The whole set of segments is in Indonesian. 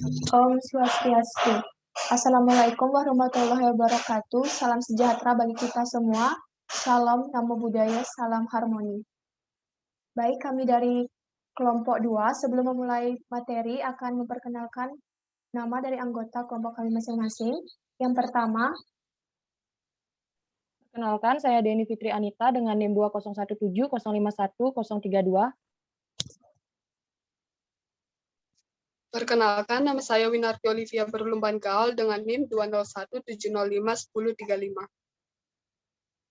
Om Swastiastu. Assalamualaikum warahmatullahi wabarakatuh. Salam sejahtera bagi kita semua. Salam, namo buddhaya, salam harmoni. Baik, kami dari kelompok 2, sebelum memulai materi akan memperkenalkan nama dari anggota kelompok kami masing-masing. Yang pertama, Perkenalkan, saya Deni Fitri Anita dengan NIM 20170510032. Perkenalkan, nama saya Winarti Olivia Berlumban Gaul dengan NIM 20170511035.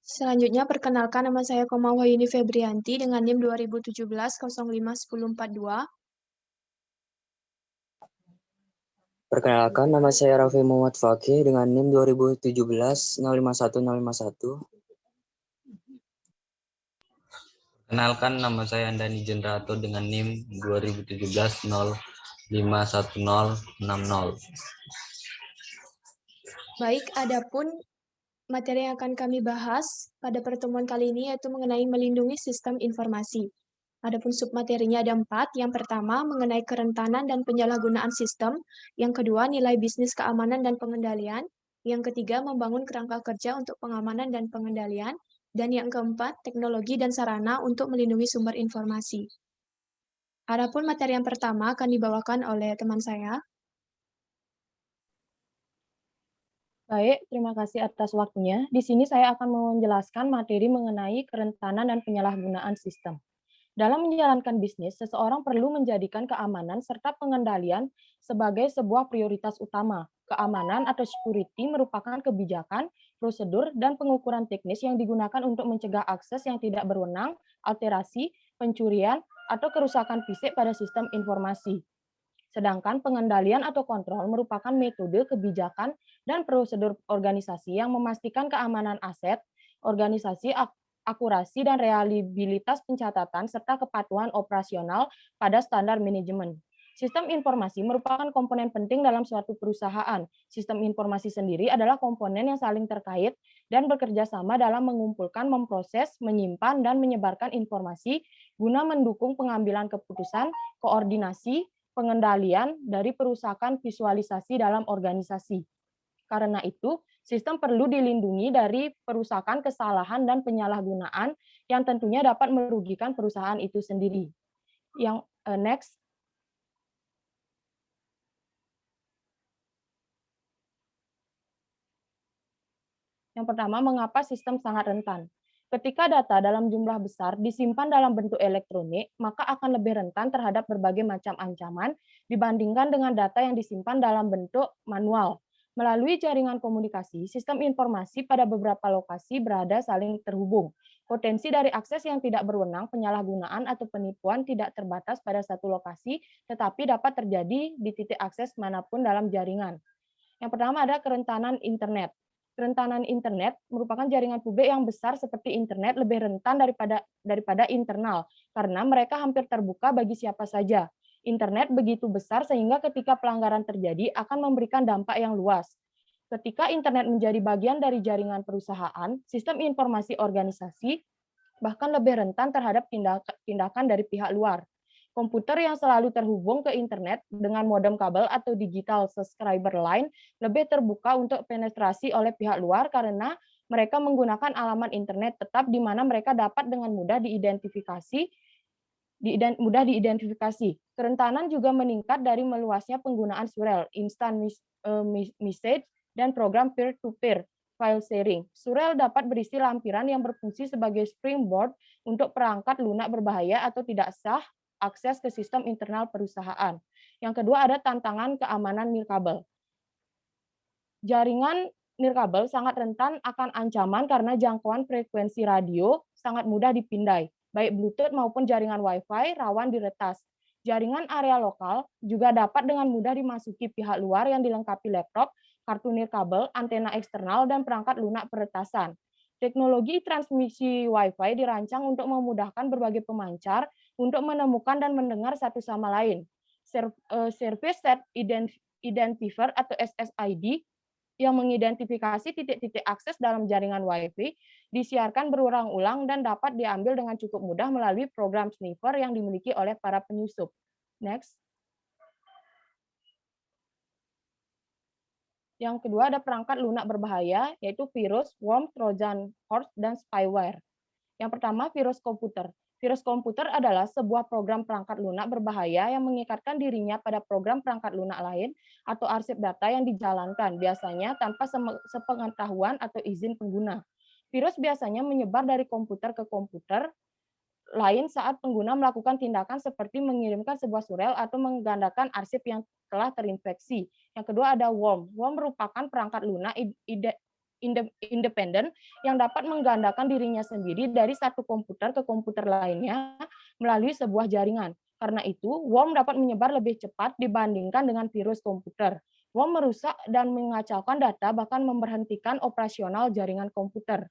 selanjutnya perkenalkan nama saya Koma Wahyuni Febrianti dengan NIM 2017-051042. Perkenalkan, nama saya Raffi Muhammad Fakih dengan NIM 2017-051051. Perkenalkan, nama saya Andani Jendrato dengan NIM 2017-051060. Baik, adapun materi yang akan kami bahas pada pertemuan kali ini yaitu mengenai melindungi sistem informasi. Adapun submaterinya ada 4. Yang pertama, mengenai kerentanan dan penyalahgunaan sistem. Yang kedua, nilai bisnis keamanan dan pengendalian. Yang ketiga, membangun kerangka kerja untuk pengamanan dan pengendalian. Dan yang keempat, teknologi dan sarana untuk melindungi sumber informasi. Adapun materi yang pertama akan dibawakan oleh teman saya. Baik, terima kasih atas waktunya. Di sini saya akan menjelaskan materi mengenai kerentanan dan penyalahgunaan sistem. Dalam menjalankan bisnis, seseorang perlu menjadikan keamanan serta pengendalian sebagai sebuah prioritas utama. Keamanan atau security merupakan kebijakan, prosedur, dan pengukuran teknis yang digunakan untuk mencegah akses yang tidak berwenang, alterasi, pencurian, atau kerusakan fisik pada sistem informasi. Sedangkan pengendalian atau kontrol merupakan metode kebijakan dan prosedur organisasi yang memastikan keamanan aset, organisasi, akurasi dan reliabilitas pencatatan, serta kepatuhan operasional pada standar manajemen. Sistem informasi merupakan komponen penting dalam suatu perusahaan. Sistem informasi sendiri adalah komponen yang saling terkait dan bekerja sama dalam mengumpulkan, memproses, menyimpan, dan menyebarkan informasi guna mendukung pengambilan keputusan, koordinasi, pengendalian dari perusahaan visualisasi dalam organisasi. Karena itu, sistem perlu dilindungi dari perusahaan kesalahan dan penyalahgunaan yang tentunya dapat merugikan perusahaan itu sendiri. Yang next. Yang pertama, mengapa sistem sangat rentan? Ketika data dalam jumlah besar disimpan dalam bentuk elektronik, maka akan lebih rentan terhadap berbagai macam ancaman dibandingkan dengan data yang disimpan dalam bentuk manual. Melalui jaringan komunikasi, sistem informasi pada beberapa lokasi berada saling terhubung. Potensi dari akses yang tidak berwenang, penyalahgunaan atau penipuan tidak terbatas pada satu lokasi, tetapi dapat terjadi di titik akses manapun dalam jaringan. Yang pertama ada kerentanan internet. Kerentanan internet merupakan jaringan publik yang besar seperti internet lebih rentan daripada internal, karena mereka hampir terbuka bagi siapa saja. Internet begitu besar sehingga ketika pelanggaran terjadi akan memberikan dampak yang luas. Ketika internet menjadi bagian dari jaringan perusahaan, sistem informasi organisasi bahkan lebih rentan terhadap tindakan dari pihak luar. Komputer yang selalu terhubung ke internet dengan modem kabel atau digital subscriber line lebih terbuka untuk penetrasi oleh pihak luar karena mereka menggunakan alamat internet tetap di mana mereka dapat dengan mudah diidentifikasi. Kerentanan juga meningkat dari meluasnya penggunaan surel, instant message, dan program peer-to-peer file sharing. Surel dapat berisi lampiran yang berfungsi sebagai springboard untuk perangkat lunak berbahaya atau tidak sah akses ke sistem internal perusahaan. Yang kedua ada tantangan keamanan nirkabel. Jaringan nirkabel sangat rentan akan ancaman karena jangkauan frekuensi radio sangat mudah dipindai. Baik Bluetooth maupun jaringan Wi-Fi rawan diretas. Jaringan area lokal juga dapat dengan mudah dimasuki pihak luar yang dilengkapi laptop, kartu nirkabel, antena eksternal, dan perangkat lunak peretasan. Teknologi transmisi Wi-Fi dirancang untuk memudahkan berbagai pemancar untuk menemukan dan mendengar satu sama lain. Service Set Identifier atau SSID yang mengidentifikasi titik-titik akses dalam jaringan Wi-Fi disiarkan berulang-ulang dan dapat diambil dengan cukup mudah melalui program sniffer yang dimiliki oleh para penyusup. Next. Yang kedua ada perangkat lunak berbahaya, yaitu virus, worm, trojan horse, dan spyware. Yang pertama, virus komputer. Virus komputer adalah sebuah program perangkat lunak berbahaya yang mengikatkan dirinya pada program perangkat lunak lain atau arsip data yang dijalankan, biasanya tanpa sepengetahuan atau izin pengguna. Virus biasanya menyebar dari komputer ke komputer lain saat pengguna melakukan tindakan seperti mengirimkan sebuah surel atau menggandakan arsip yang telah terinfeksi. Yang kedua ada worm. Worm merupakan perangkat lunak independen yang dapat menggandakan dirinya sendiri dari satu komputer ke komputer lainnya melalui sebuah jaringan. Karena itu, worm dapat menyebar lebih cepat dibandingkan dengan virus komputer. Worm merusak dan mengacaukan data, bahkan memberhentikan operasional jaringan komputer.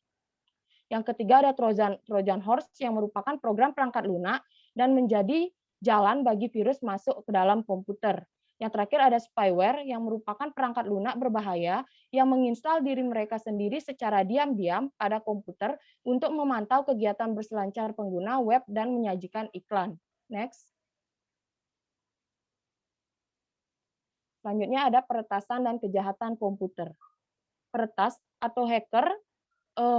Yang ketiga ada Trojan Horse yang merupakan program perangkat lunak dan menjadi jalan bagi virus masuk ke dalam komputer. Yang terakhir ada spyware yang merupakan perangkat lunak berbahaya yang menginstal diri mereka sendiri secara diam-diam pada komputer untuk memantau kegiatan berselancar pengguna web dan menyajikan iklan. Next. Selanjutnya ada peretasan dan kejahatan komputer. Peretas atau hacker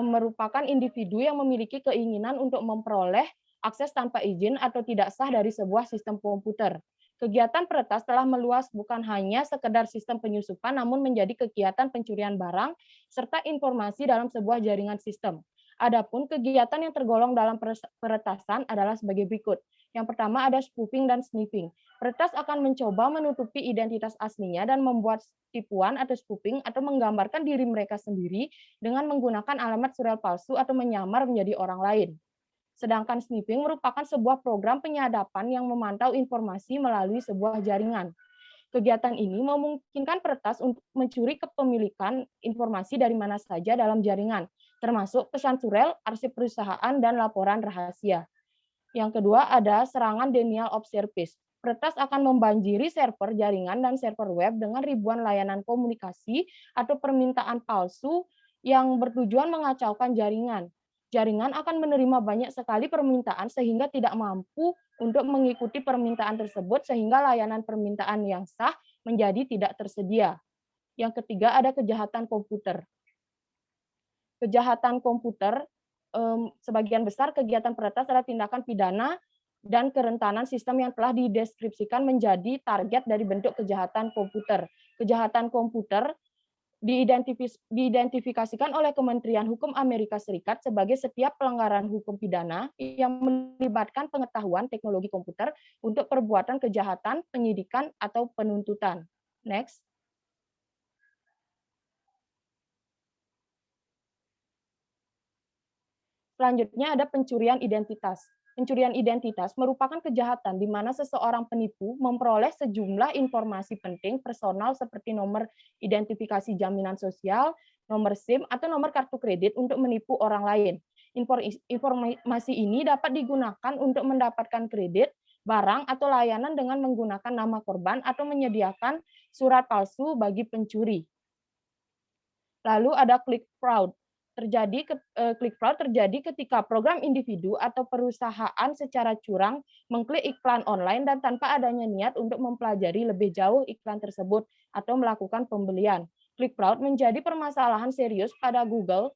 merupakan individu yang memiliki keinginan untuk memperoleh akses tanpa izin atau tidak sah dari sebuah sistem komputer. Kegiatan peretas telah meluas bukan hanya sekedar sistem penyusupan, namun menjadi kegiatan pencurian barang serta informasi dalam sebuah jaringan sistem. Adapun kegiatan yang tergolong dalam peretasan adalah sebagai berikut. Yang pertama ada spoofing dan sniffing. Peretas akan mencoba menutupi identitas aslinya dan membuat tipuan atau spoofing atau menggambarkan diri mereka sendiri dengan menggunakan alamat surel palsu atau menyamar menjadi orang lain. Sedangkan sniffing merupakan sebuah program penyadapan yang memantau informasi melalui sebuah jaringan. Kegiatan ini memungkinkan peretas untuk mencuri kepemilikan informasi dari mana saja dalam jaringan, termasuk pesan surel, arsip perusahaan, dan laporan rahasia. Yang kedua ada serangan denial of service. Peretas akan membanjiri server jaringan dan server web dengan ribuan layanan komunikasi atau permintaan palsu yang bertujuan mengacaukan jaringan. Jaringan akan menerima banyak sekali permintaan sehingga tidak mampu untuk mengikuti permintaan tersebut sehingga layanan permintaan yang sah menjadi tidak tersedia. Yang ketiga ada kejahatan komputer. Kejahatan komputer, sebagian besar kegiatan peretas adalah tindakan pidana dan kerentanan sistem yang telah dideskripsikan menjadi target dari bentuk kejahatan komputer. Kejahatan komputer diidentifikasikan oleh Kementerian Hukum Amerika Serikat sebagai setiap pelanggaran hukum pidana yang melibatkan pengetahuan teknologi komputer untuk perbuatan kejahatan, penyidikan, atau penuntutan. Next. Selanjutnya ada pencurian identitas. Pencurian identitas merupakan kejahatan di mana seseorang penipu memperoleh sejumlah informasi penting personal seperti nomor identifikasi jaminan sosial, nomor SIM, atau nomor kartu kredit untuk menipu orang lain. Informasi ini dapat digunakan untuk mendapatkan kredit, barang, atau layanan dengan menggunakan nama korban atau menyediakan surat palsu bagi pencuri. Lalu ada click fraud. Click fraud terjadi ketika program individu atau perusahaan secara curang mengklik iklan online dan tanpa adanya niat untuk mempelajari lebih jauh iklan tersebut atau melakukan pembelian. Click fraud menjadi permasalahan serius pada Google,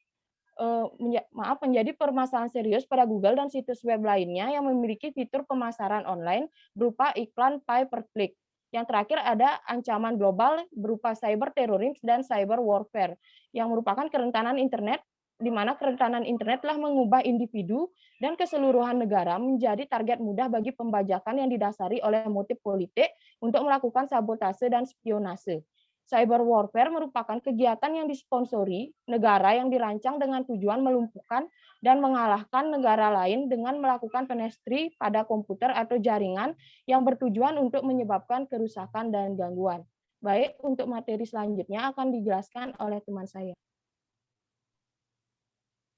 menjadi permasalahan serius pada Google dan situs web lainnya yang memiliki fitur pemasaran online berupa iklan pay per click. Yang terakhir ada ancaman global berupa cyber terrorism dan cyber warfare, yang merupakan kerentanan internet, di mana kerentanan internet telah mengubah individu dan keseluruhan negara menjadi target mudah bagi pembajakan yang didasari oleh motif politik untuk melakukan sabotase dan spionase. Cyber warfare merupakan kegiatan yang disponsori negara yang dirancang dengan tujuan melumpuhkan dan mengalahkan negara lain dengan melakukan penetrasi pada komputer atau jaringan yang bertujuan untuk menyebabkan kerusakan dan gangguan. Baik, untuk materi selanjutnya akan dijelaskan oleh teman saya.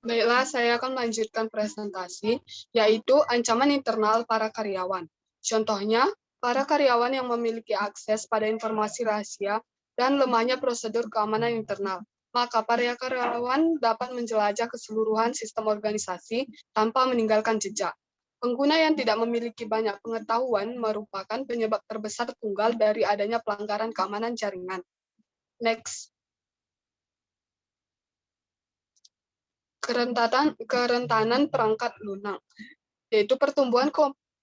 Baiklah, saya akan melanjutkan presentasi, yaitu ancaman internal para karyawan. Contohnya, para karyawan yang memiliki akses pada informasi rahasia dan lemahnya prosedur keamanan internal. Maka para karyawan dapat menjelajah keseluruhan sistem organisasi tanpa meninggalkan jejak. Pengguna yang tidak memiliki banyak pengetahuan merupakan penyebab terbesar tunggal dari adanya pelanggaran keamanan jaringan. Next. kerentanan perangkat lunak, yaitu pertumbuhan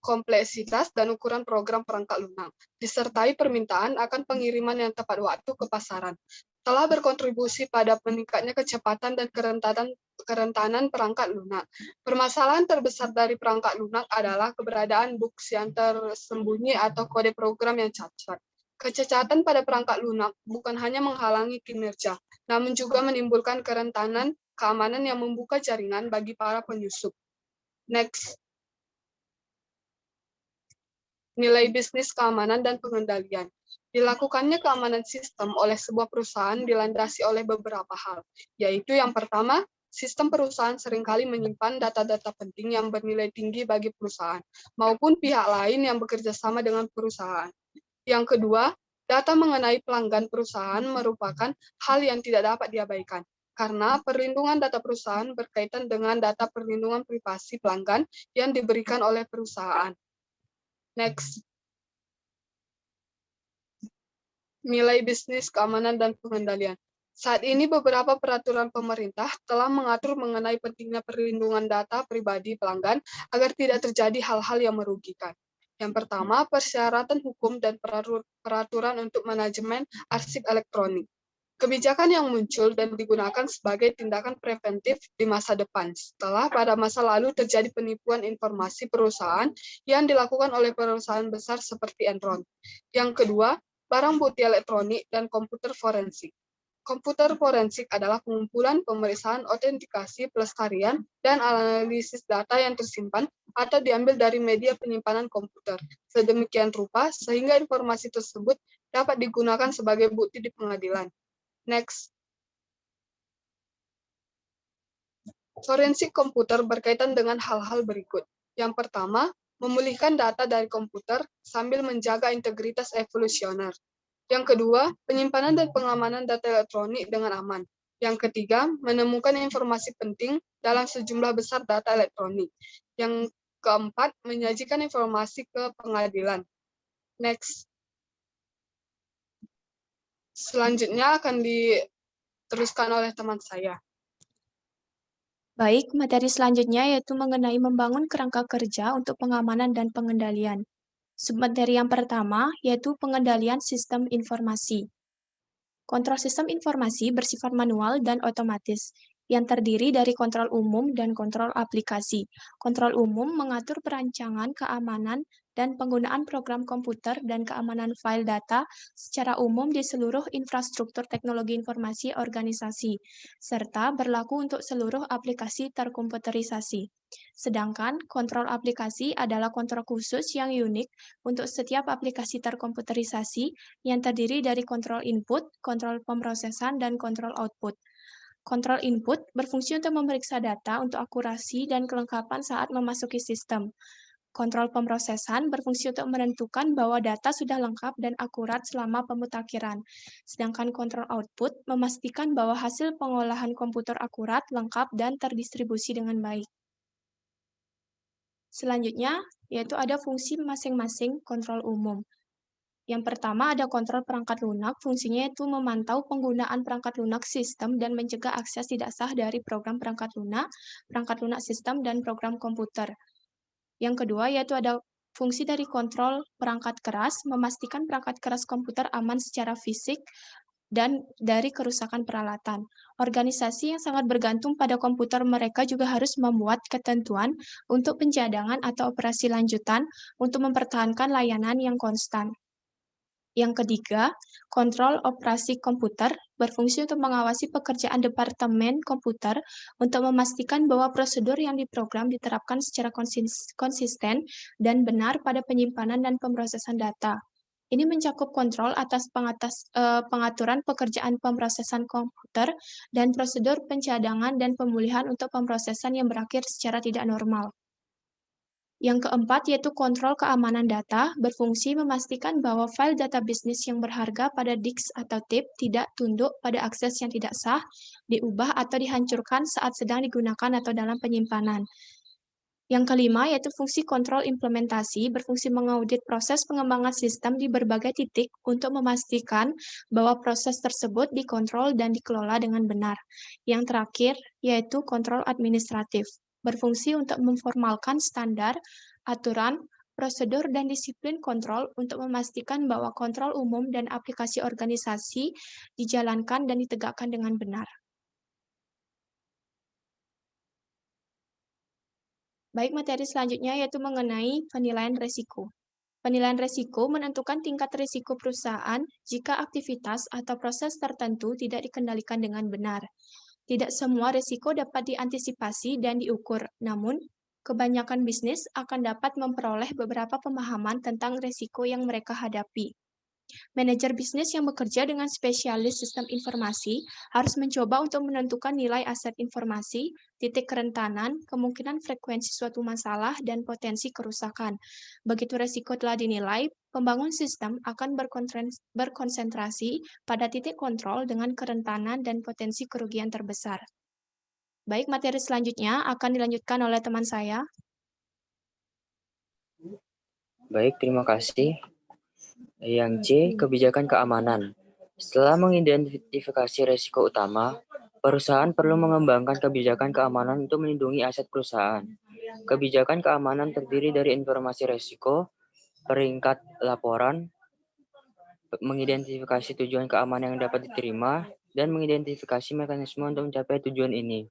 kompleksitas dan ukuran program perangkat lunak, disertai permintaan akan pengiriman yang tepat waktu ke pasaran, telah berkontribusi pada meningkatnya kecepatan dan kerentanan perangkat lunak. Permasalahan terbesar dari perangkat lunak adalah keberadaan bugs yang tersembunyi atau kode program yang cacat. Kecacatan pada perangkat lunak bukan hanya menghalangi kinerja, namun juga menimbulkan kerentanan keamanan yang membuka jaringan bagi para penyusup. Next. Nilai bisnis keamanan dan pengendalian. Dilakukannya keamanan sistem oleh sebuah perusahaan dilandasi oleh beberapa hal, yaitu yang pertama, sistem perusahaan seringkali menyimpan data-data penting yang bernilai tinggi bagi perusahaan, maupun pihak lain yang bekerja sama dengan perusahaan. Yang kedua, data mengenai pelanggan perusahaan merupakan hal yang tidak dapat diabaikan, karena perlindungan data perusahaan berkaitan dengan data perlindungan privasi pelanggan yang diberikan oleh perusahaan. Next. Nilai bisnis keamanan dan pengendalian. Saat ini beberapa peraturan pemerintah telah mengatur mengenai pentingnya perlindungan data pribadi pelanggan agar tidak terjadi hal-hal yang merugikan. Yang pertama, persyaratan hukum dan peraturan untuk manajemen arsip elektronik. Kebijakan yang muncul dan digunakan sebagai tindakan preventif di masa depan, setelah pada masa lalu terjadi penipuan informasi perusahaan yang dilakukan oleh perusahaan besar seperti Enron. Yang kedua, barang bukti elektronik dan komputer forensik. Komputer forensik adalah pengumpulan, pemeriksaan, autentikasi, pelestarian, dan analisis data yang tersimpan atau diambil dari media penyimpanan komputer, sedemikian rupa sehingga informasi tersebut dapat digunakan sebagai bukti di pengadilan. Next. Forensik komputer berkaitan dengan hal-hal berikut. Yang pertama, memulihkan data dari komputer sambil menjaga integritas evolusioner. Yang kedua, penyimpanan dan pengamanan data elektronik dengan aman. Yang ketiga, menemukan informasi penting dalam sejumlah besar data elektronik. Yang keempat, menyajikan informasi ke pengadilan. Next. Selanjutnya akan diteruskan oleh teman saya. Baik, materi selanjutnya yaitu mengenai membangun kerangka kerja untuk pengamanan dan pengendalian. Submateri yang pertama yaitu pengendalian sistem informasi. Kontrol sistem informasi bersifat manual dan otomatis, yang terdiri dari kontrol umum dan kontrol aplikasi. Kontrol umum mengatur perancangan keamanan dan penggunaan program komputer dan keamanan file data secara umum di seluruh infrastruktur teknologi informasi organisasi, serta berlaku untuk seluruh aplikasi terkomputerisasi. Sedangkan kontrol aplikasi adalah kontrol khusus yang unik untuk setiap aplikasi terkomputerisasi yang terdiri dari kontrol input, kontrol pemrosesan, dan kontrol output. Kontrol input berfungsi untuk memeriksa data untuk akurasi dan kelengkapan saat memasuki sistem. Kontrol pemrosesan berfungsi untuk menentukan bahwa data sudah lengkap dan akurat selama pemutakhiran. Sedangkan kontrol output memastikan bahwa hasil pengolahan komputer akurat, lengkap, dan terdistribusi dengan baik. Selanjutnya, yaitu ada fungsi masing-masing kontrol umum. Yang pertama ada kontrol perangkat lunak, fungsinya yaitu memantau penggunaan perangkat lunak sistem dan mencegah akses tidak sah dari program perangkat lunak sistem, dan program komputer. Yang kedua yaitu ada fungsi dari kontrol perangkat keras, memastikan perangkat keras komputer aman secara fisik dan dari kerusakan peralatan. Organisasi yang sangat bergantung pada komputer mereka juga harus membuat ketentuan untuk pencadangan atau operasi lanjutan untuk mempertahankan layanan yang konstan. Yang ketiga, kontrol operasi komputer berfungsi untuk mengawasi pekerjaan departemen komputer untuk memastikan bahwa prosedur yang diprogram diterapkan secara konsisten dan benar pada penyimpanan dan pemrosesan data. Ini mencakup kontrol atas pengaturan pekerjaan pemrosesan komputer dan prosedur pencadangan dan pemulihan untuk pemrosesan yang berakhir secara tidak normal. Yang keempat yaitu kontrol keamanan data, berfungsi memastikan bahwa file data bisnis yang berharga pada disk atau tape tidak tunduk pada akses yang tidak sah, diubah atau dihancurkan saat sedang digunakan atau dalam penyimpanan. Yang kelima yaitu fungsi kontrol implementasi berfungsi mengaudit proses pengembangan sistem di berbagai titik untuk memastikan bahwa proses tersebut dikontrol dan dikelola dengan benar. Yang terakhir yaitu kontrol administratif, berfungsi untuk memformalkan standar, aturan, prosedur, dan disiplin kontrol untuk memastikan bahwa kontrol umum dan aplikasi organisasi dijalankan dan ditegakkan dengan benar. Baik, materi selanjutnya yaitu mengenai penilaian risiko. Penilaian risiko menentukan tingkat risiko perusahaan jika aktivitas atau proses tertentu tidak dikendalikan dengan benar. Tidak semua risiko dapat diantisipasi dan diukur, namun kebanyakan bisnis akan dapat memperoleh beberapa pemahaman tentang risiko yang mereka hadapi. Manajer bisnis yang bekerja dengan spesialis sistem informasi harus mencoba untuk menentukan nilai aset informasi, titik kerentanan, kemungkinan frekuensi suatu masalah, dan potensi kerusakan. Begitu risiko telah dinilai, pembangun sistem akan berkonsentrasi pada titik kontrol dengan kerentanan dan potensi kerugian terbesar. Baik, materi selanjutnya akan dilanjutkan oleh teman saya. Baik, terima kasih. Yang C, kebijakan keamanan. Setelah mengidentifikasi risiko utama, perusahaan perlu mengembangkan kebijakan keamanan untuk melindungi aset perusahaan. Kebijakan keamanan terdiri dari informasi risiko, peringkat laporan, mengidentifikasi tujuan keamanan yang dapat diterima, dan mengidentifikasi mekanisme untuk mencapai tujuan ini.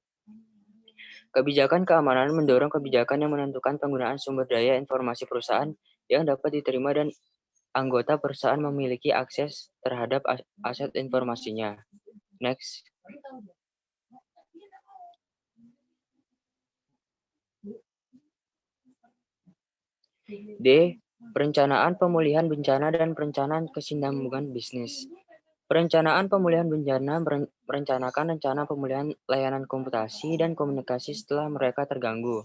Kebijakan keamanan mendorong kebijakan yang menentukan penggunaan sumber daya informasi perusahaan yang dapat diterima dan anggota perusahaan memiliki akses terhadap aset informasinya. Next. D. Perencanaan pemulihan bencana dan perencanaan kesinambungan bisnis. Perencanaan pemulihan bencana merencanakan rencana pemulihan layanan komputasi dan komunikasi setelah mereka terganggu.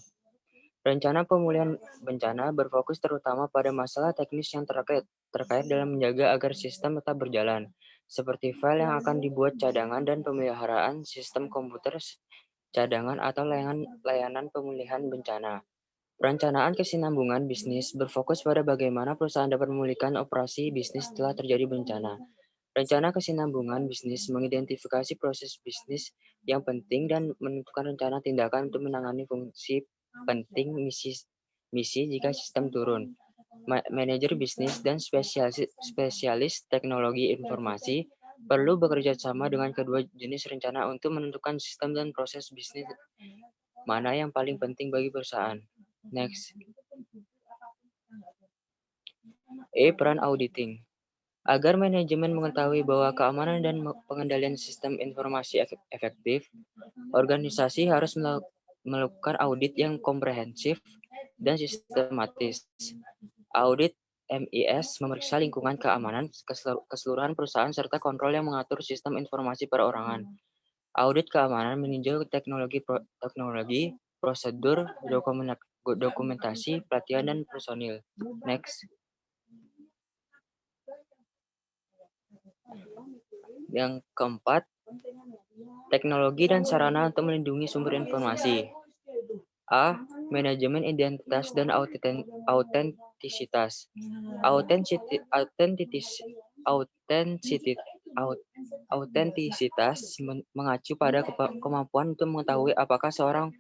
Rencana pemulihan bencana berfokus terutama pada masalah teknis yang terkait dalam menjaga agar sistem tetap berjalan, seperti file yang akan dibuat cadangan dan pemeliharaan sistem komputer cadangan atau layanan pemulihan bencana. Perencanaan kesinambungan bisnis berfokus pada bagaimana perusahaan dapat memulihkan operasi bisnis setelah terjadi bencana. Rencana kesinambungan bisnis mengidentifikasi proses bisnis yang penting dan menentukan rencana tindakan untuk menangani fungsi penting misi jika sistem turun. Manajer bisnis dan spesialis teknologi informasi perlu bekerja sama dengan kedua jenis rencana untuk menentukan sistem dan proses bisnis mana yang paling penting bagi perusahaan. Next. Peran auditing. Agar manajemen mengetahui bahwa keamanan dan pengendalian sistem informasi efektif, organisasi harus melakukan audit yang komprehensif dan sistematis. Audit MIS memeriksa lingkungan keamanan keseluruhan perusahaan serta kontrol yang mengatur sistem informasi perorangan. Audit keamanan meninjau teknologi, prosedur, dokumentasi, pelatihan, dan personil. Next. Yang keempat, teknologi dan sarana untuk melindungi sumber informasi. A. Manajemen identitas dan autentisitas. Autentisitas mengacu pada kemampuan untuk mengetahui apakah seorang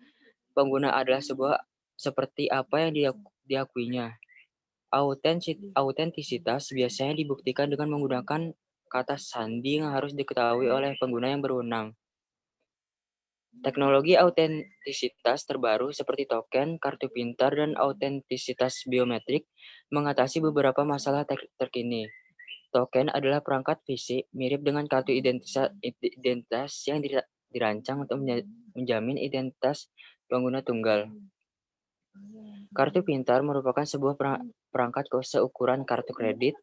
pengguna adalah seperti apa yang diakuinya. Autentisitas biasanya dibuktikan dengan menggunakan kata sandi yang harus diketahui oleh pengguna yang berwenang. Teknologi autentisitas terbaru seperti token, kartu pintar, dan autentisitas biometrik mengatasi beberapa masalah terkini. Token adalah perangkat fisik mirip dengan kartu identitas yang dirancang untuk menjamin identitas pengguna tunggal. Kartu pintar merupakan sebuah perangkat seukuran kartu kredit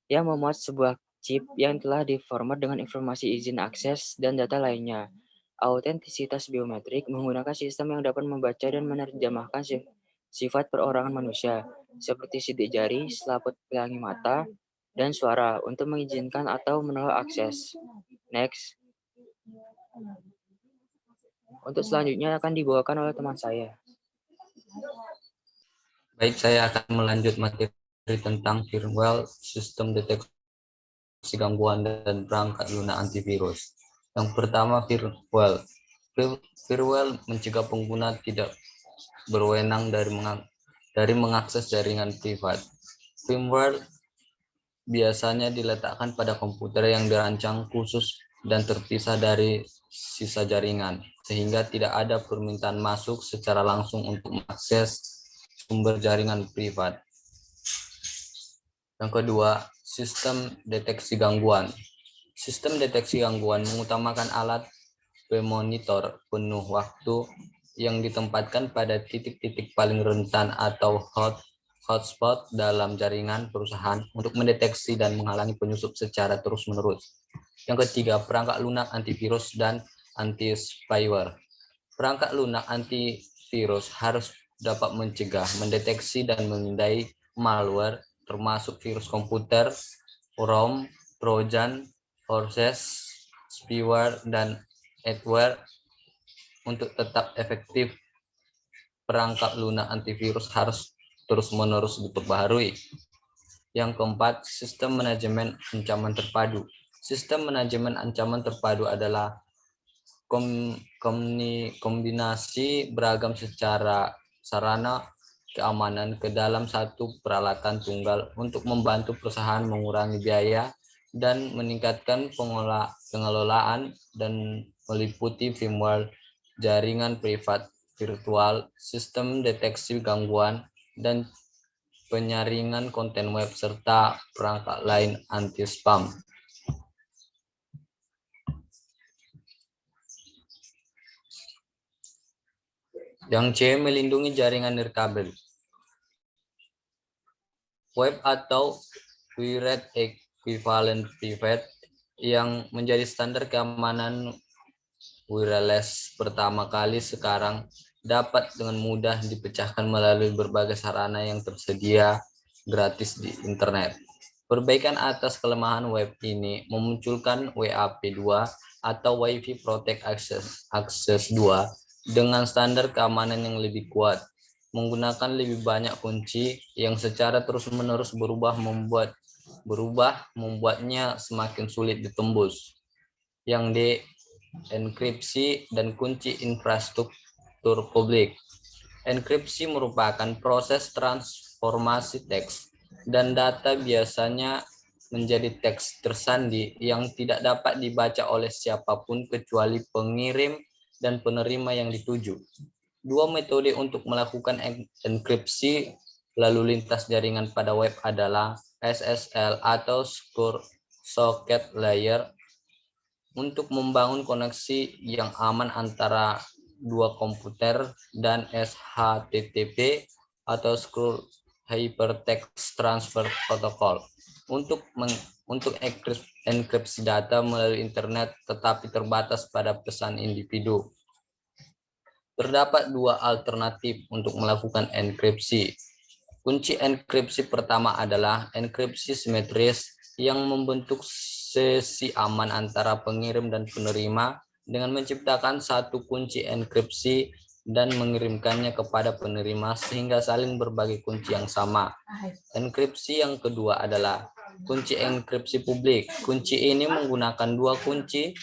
yang memuat sebuah chip yang telah diformat dengan informasi izin akses dan data lainnya. Autentisitas biometrik menggunakan sistem yang dapat membaca dan menerjemahkan sifat perorangan manusia, seperti sidik jari, selaput pelangi mata, dan suara untuk mengizinkan atau menolak akses. Next. Untuk selanjutnya akan dibawakan oleh teman saya. Baik, saya akan melanjut materi tentang firmware, sistem deteksi gangguan dan perangkat lunak antivirus. Yang pertama, firmware. Firmware mencegah pengguna tidak berwenang dari mengakses jaringan privat. Firmware biasanya diletakkan pada komputer yang dirancang khusus dan terpisah dari sisa jaringan, sehingga tidak ada permintaan masuk secara langsung untuk mengakses sumber jaringan privat. Yang kedua, sistem deteksi gangguan. Sistem deteksi gangguan mengutamakan alat pemonitor penuh waktu yang ditempatkan pada titik-titik paling rentan atau hotspot dalam jaringan perusahaan untuk mendeteksi dan menghalangi penyusup secara terus-menerus. Yang ketiga, perangkat lunak antivirus dan anti-spyware. Perangkat lunak antivirus harus dapat mencegah, mendeteksi, dan memindai malware, termasuk virus komputer, ROM, Trojan, horses, spyware, dan adware. Untuk tetap efektif, perangkat lunak antivirus harus terus-menerus diperbaharui. Yang keempat, sistem manajemen ancaman terpadu. Sistem manajemen ancaman terpadu adalah kombinasi beragam secara sarana keamanan ke dalam satu peralatan tunggal untuk membantu perusahaan mengurangi biaya dan meningkatkan pengelolaan dan meliputi firmware, jaringan privat virtual, sistem deteksi gangguan, dan penyaringan konten web, serta perangkat lain anti-spam. Yang C, melindungi jaringan nirkabel. Web atau Wired Equivalent Private yang menjadi standar keamanan wireless pertama kali sekarang dapat dengan mudah dipecahkan melalui berbagai sarana yang tersedia gratis di internet. Perbaikan atas kelemahan web ini memunculkan WAP2 atau Wi-Fi Protect Access 2 dengan standar keamanan yang lebih kuat, menggunakan lebih banyak kunci yang secara terus-menerus membuatnya semakin sulit ditembus. Yang D, enkripsi dan kunci infrastruktur publik. Enkripsi merupakan proses transformasi teks dan data, biasanya menjadi teks tersandi yang tidak dapat dibaca oleh siapapun kecuali pengirim dan penerima yang dituju. Dua metode untuk melakukan enkripsi lalu lintas jaringan pada web adalah SSL atau Secure Socket Layer untuk membangun koneksi yang aman antara dua komputer, dan SHTTP atau Secure Hypertext Transfer Protocol untuk enkripsi data melalui internet tetapi terbatas pada pesan individu. Terdapat dua alternatif untuk melakukan enkripsi. Kunci enkripsi pertama adalah enkripsi simetris yang membentuk sesi aman antara pengirim dan penerima dengan menciptakan satu kunci enkripsi dan mengirimkannya kepada penerima sehingga saling berbagi kunci yang sama. Enkripsi yang kedua adalah kunci enkripsi publik. Kunci ini menggunakan dua kunci,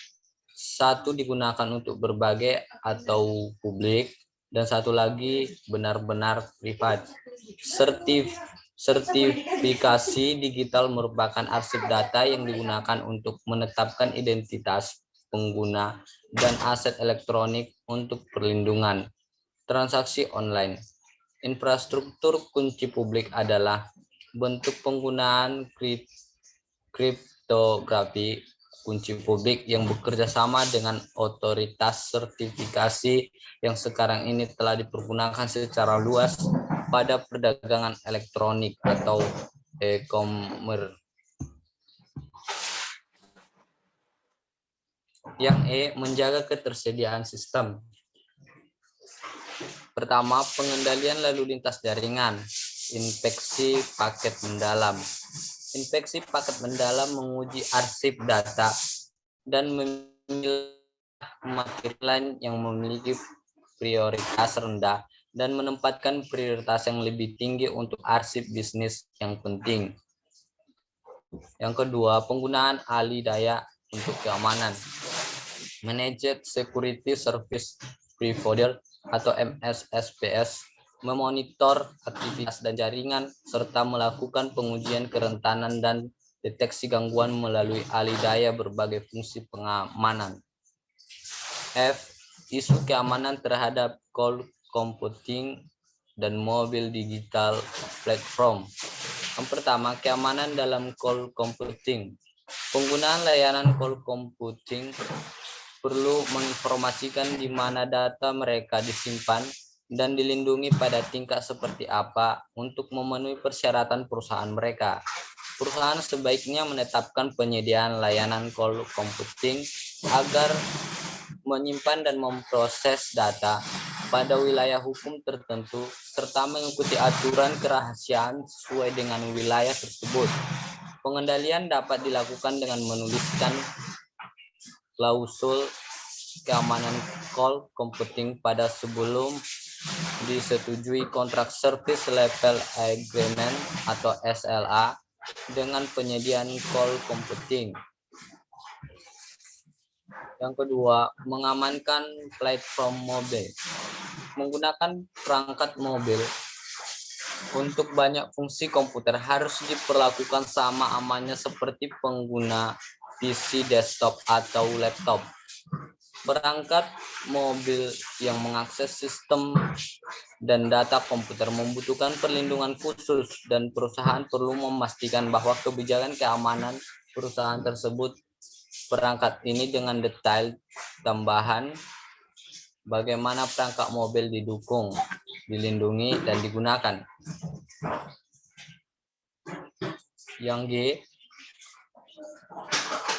satu digunakan untuk berbagai atau publik, dan satu lagi benar-benar privat. Sertifikasi digital merupakan arsip data yang digunakan untuk menetapkan identitas pengguna dan aset elektronik untuk perlindungan transaksi online. Infrastruktur kunci publik adalah bentuk penggunaan kriptografi kunci publik yang bekerja sama dengan otoritas sertifikasi yang sekarang ini telah dipergunakan secara luas pada perdagangan elektronik atau e-commerce. Yang E, menjaga ketersediaan sistem. Pertama, pengendalian lalu lintas jaringan. Inspeksi paket mendalam. Inspeksi paket mendalam menguji arsip data dan memilah materi lain yang memiliki prioritas rendah dan menempatkan prioritas yang lebih tinggi untuk arsip bisnis yang penting. Yang kedua, penggunaan alih daya untuk keamanan. Managed Security Service Provider atau MSSPS memonitor aktivitas dan jaringan serta melakukan pengujian kerentanan dan deteksi gangguan melalui alih daya berbagai fungsi pengamanan. F. Isu keamanan terhadap cloud computing dan mobil digital platform. Yang pertama, keamanan dalam cloud computing. Penggunaan layanan cloud computing perlu menginformasikan di mana data mereka disimpan dan dilindungi pada tingkat seperti apa untuk memenuhi persyaratan perusahaan mereka. Perusahaan sebaiknya menetapkan penyediaan layanan cloud computing agar menyimpan dan memproses data pada wilayah hukum tertentu serta mengikuti aturan kerahasiaan sesuai dengan wilayah tersebut. Pengendalian dapat dilakukan dengan menuliskan klausul keamanan cloud computing pada sebelum disetujui kontrak service level agreement atau SLA dengan penyediaan cloud computing. Yang kedua, mengamankan platform mobil. Menggunakan perangkat mobil untuk banyak fungsi komputer harus diperlakukan sama amannya seperti pengguna PC desktop atau laptop. Perangkat mobil yang mengakses sistem dan data komputer membutuhkan perlindungan khusus dan perusahaan perlu memastikan bahwa kebijakan keamanan perusahaan tersebut perangkat ini dengan detail tambahan bagaimana perangkat mobil didukung, dilindungi, dan digunakan. Yang G,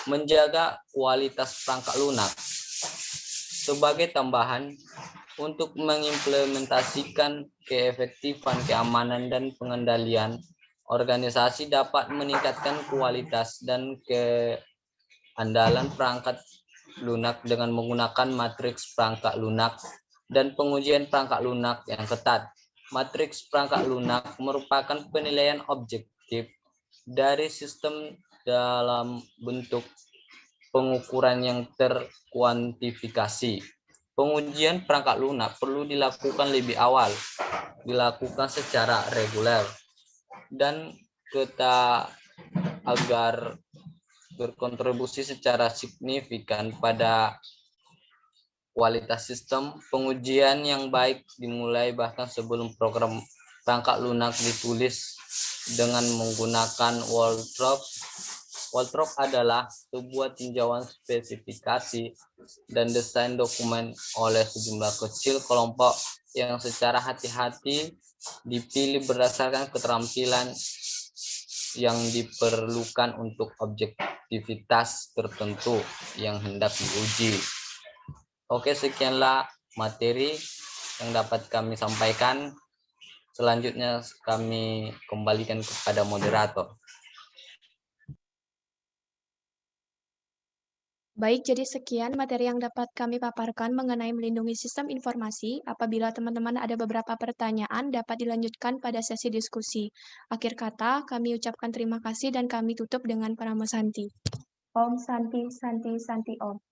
menjaga kualitas perangkat lunak. Sebagai tambahan, untuk mengimplementasikan keefektifan keamanan dan pengendalian, organisasi dapat meningkatkan kualitas dan keandalan perangkat lunak dengan menggunakan matriks perangkat lunak dan pengujian perangkat lunak yang ketat. Matriks perangkat lunak merupakan penilaian objektif dari sistem dalam bentuk pengukuran yang terkuantifikasi. Pengujian perangkat lunak perlu dilakukan lebih awal, dilakukan secara reguler, dan ketat agar berkontribusi secara signifikan pada kualitas sistem. Pengujian yang baik dimulai bahkan sebelum program perangkat lunak ditulis dengan menggunakan wardrobe. Wardrobe adalah sebuah tinjauan spesifikasi dan desain dokumen oleh sejumlah kecil kelompok yang secara hati-hati dipilih berdasarkan keterampilan yang diperlukan untuk objektivitas tertentu yang hendak diuji. Oke, sekianlah materi yang dapat kami sampaikan. Selanjutnya kami kembalikan kepada moderator. Baik, jadi sekian materi yang dapat kami paparkan mengenai melindungi sistem informasi. Apabila teman-teman ada beberapa pertanyaan, dapat dilanjutkan pada sesi diskusi. Akhir kata, kami ucapkan terima kasih dan kami tutup dengan Paramo Santi. Om Santi, Santi, Santi Om.